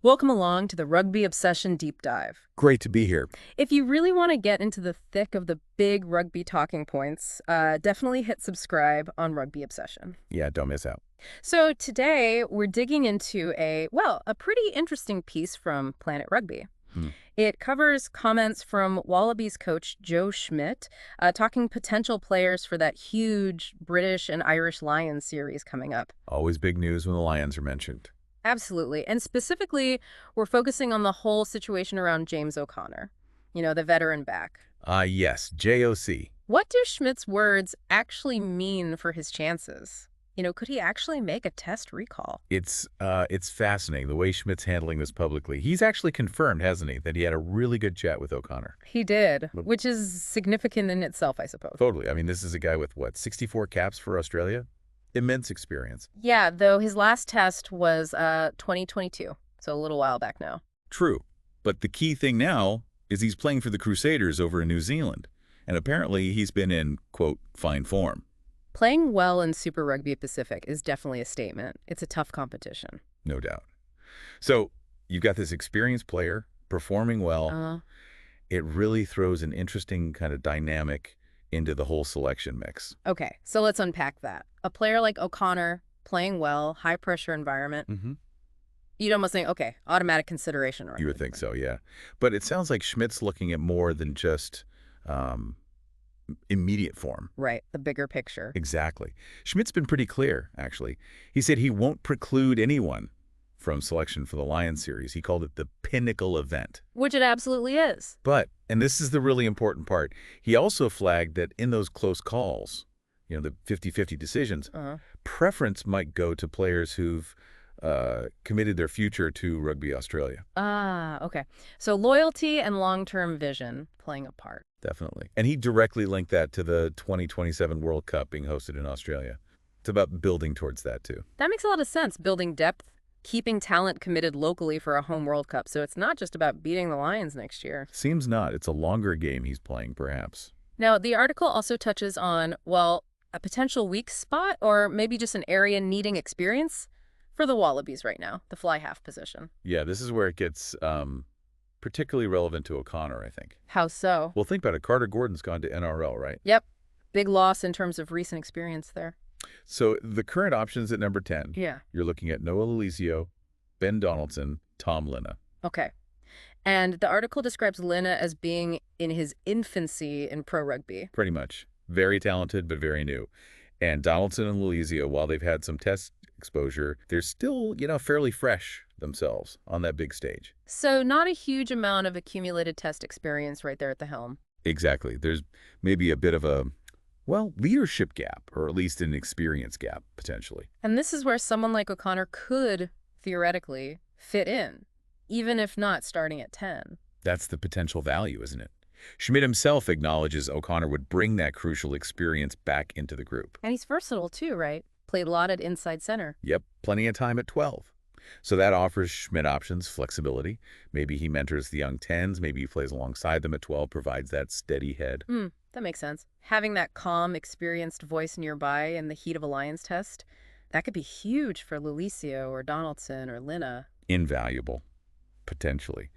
Welcome along to the Rugby Obsession Deep Dive. Great to be here. If you really want to get into the thick of the big rugby talking points, definitely hit subscribe on Rugby Obsession. Yeah, don't miss out. So today we're digging into a pretty interesting piece from Planet Rugby. Hmm. It covers comments from Wallabies coach Joe Schmidt, talking potential players for that huge British and Irish Lions series coming up. Always big news when the Lions are mentioned. Absolutely. And specifically, we're focusing on the whole situation around James O'Connor, the veteran back. Yes, JOC. What do Schmidt's words actually mean for his chances? Could he actually make a test recall? It's fascinating the way Schmidt's handling this publicly. He's actually confirmed, hasn't he, that he had a really good chat with O'Connor. He did, which is significant in itself, I suppose. Totally. I mean, this is a guy with, 64 caps for Australia? Immense experience. Yeah, though his last test was 2022, so a little while back now. True. But the key thing now is he's playing for the Crusaders over in New Zealand. And apparently he's been in, quote, fine form. Playing well in Super Rugby Pacific is definitely a statement. It's a tough competition. No doubt. So you've got this experienced player performing well. It really throws an interesting kind of dynamic into the whole selection mix. Okay, so let's unpack that. A player like O'Connor, playing well, high-pressure environment, you'd almost think, okay, automatic consideration. Right? You would think so, yeah. But it sounds like Schmidt's looking at more than just immediate form. Right, the bigger picture. Exactly. Schmidt's been pretty clear, actually. He said he won't preclude anyone from selection for the Lions series. He called it the pinnacle event. Which it absolutely is. But, and this is the really important part, he also flagged that in those close calls, the 50-50 decisions, preference might go to players who've committed their future to Rugby Australia. Okay. So loyalty and long-term vision playing a part. Definitely. And he directly linked that to the 2027 World Cup being hosted in Australia. It's about building towards that, too. That makes a lot of sense, building depth, keeping talent committed locally for a home World Cup. So it's not just about beating the Lions next year. Seems not. It's a longer game he's playing, perhaps. Now, the article also touches on, a potential weak spot or maybe just an area needing experience for the Wallabies right now, the fly half position. Yeah, this is where it gets particularly relevant to O'Connor, I think. How so? Well, think about it. Carter Gordon's gone to NRL, right? Yep. Big loss in terms of recent experience there. So the current options at number 10, Yeah. You're looking at Noah Lolesio, Ben Donaldson, Tom Linna. Okay. And the article describes Linna as being in his infancy in pro rugby. Pretty much. Very talented, but very new. And Donaldson and Lolesio, while they've had some test exposure, they're still, fairly fresh themselves on that big stage. So not a huge amount of accumulated test experience right there at the helm. Exactly. There's maybe a bit of a, leadership gap, or at least an experience gap, potentially. And this is where someone like O'Connor could, theoretically, fit in, even if not starting at 10. That's the potential value, isn't it? Schmidt himself acknowledges O'Connor would bring that crucial experience back into the group. And he's versatile too, right? Played a lot at inside center. Yep, plenty of time at 12. So that offers Schmidt options, flexibility. Maybe he mentors the young 10s, maybe he plays alongside them at 12, provides that steady head. That makes sense. Having that calm, experienced voice nearby in the heat of a Lions test, that could be huge for Lolesio or Donaldson or Linna. Invaluable. Potentially.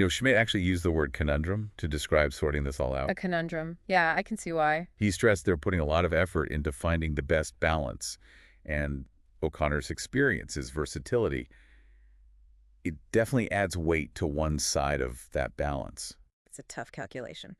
Schmidt actually used the word conundrum to describe sorting this all out. A conundrum. Yeah, I can see why. He stressed they're putting a lot of effort into finding the best balance. And O'Connor's experience, his versatility, it definitely adds weight to one side of that balance. It's a tough calculation.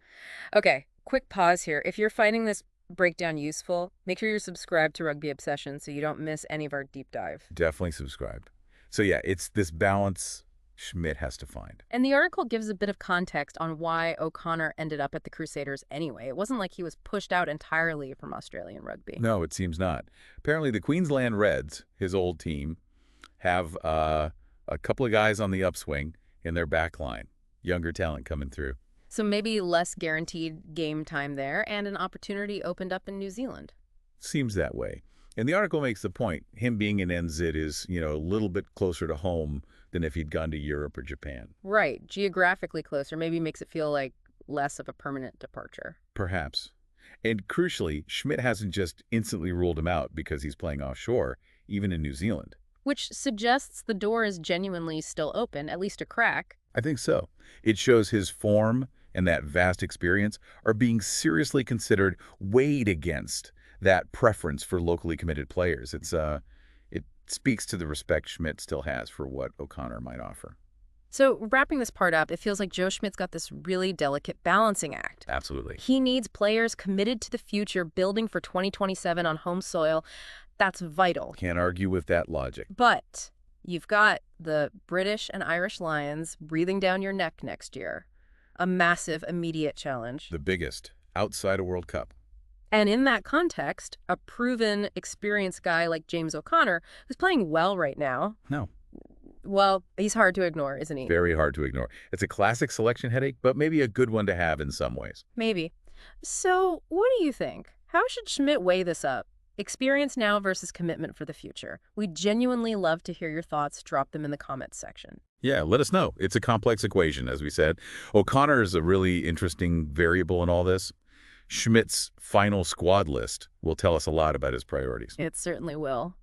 Okay, quick pause here. If you're finding this breakdown useful, make sure you're subscribed to Rugby Obsession so you don't miss any of our deep dive. Definitely subscribe. So yeah, it's this balance Schmidt has to find. And the article gives a bit of context on why O'Connor ended up at the Crusaders anyway. It wasn't like he was pushed out entirely from Australian rugby. No, it seems not. Apparently the Queensland Reds, his old team, have a couple of guys on the upswing in their back line. Younger talent coming through. So maybe less guaranteed game time there and an opportunity opened up in New Zealand. Seems that way. And the article makes the point, him being in NZ is, a little bit closer to home than if he'd gone to Europe or Japan. Right. Geographically closer. Maybe makes it feel like less of a permanent departure. Perhaps. And crucially, Schmidt hasn't just instantly ruled him out because he's playing offshore, even in New Zealand. which suggests the door is genuinely still open, at least a crack. I think so. It shows his form and that vast experience are being seriously considered, weighed against that preference for locally committed players. It speaks to the respect Schmidt still has for what O'Connor might offer. So wrapping this part up, it feels like Joe Schmidt's got this really delicate balancing act. Absolutely. He needs players committed to the future, building for 2027 on home soil. That's vital. Can't argue with that logic. But you've got the British and Irish Lions breathing down your neck next year. A massive, immediate challenge. The biggest, outside a World Cup. And in that context, a proven, experienced guy like James O'Connor, who's playing well right now. No. Well, he's hard to ignore, isn't he? Very hard to ignore. It's a classic selection headache, but maybe a good one to have in some ways. Maybe. So, what do you think? How should Schmidt weigh this up? Experience now versus commitment for the future. We'd genuinely love to hear your thoughts. Drop them in the comments section. Yeah, let us know. It's a complex equation, as we said. O'Connor is a really interesting variable in all this. Schmidt's final squad list will tell us a lot about his priorities. It certainly will.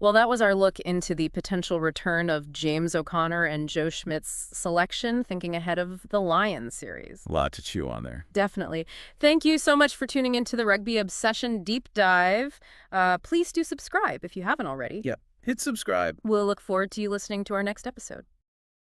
Well, that was our look into the potential return of James O'Connor and Joe Schmidt's selection, thinking ahead of the Lions series. A lot to chew on there. Definitely. Thank you so much for tuning into the Rugby Obsession Deep Dive. Please do subscribe if you haven't already. Yep. Hit subscribe. We'll look forward to you listening to our next episode.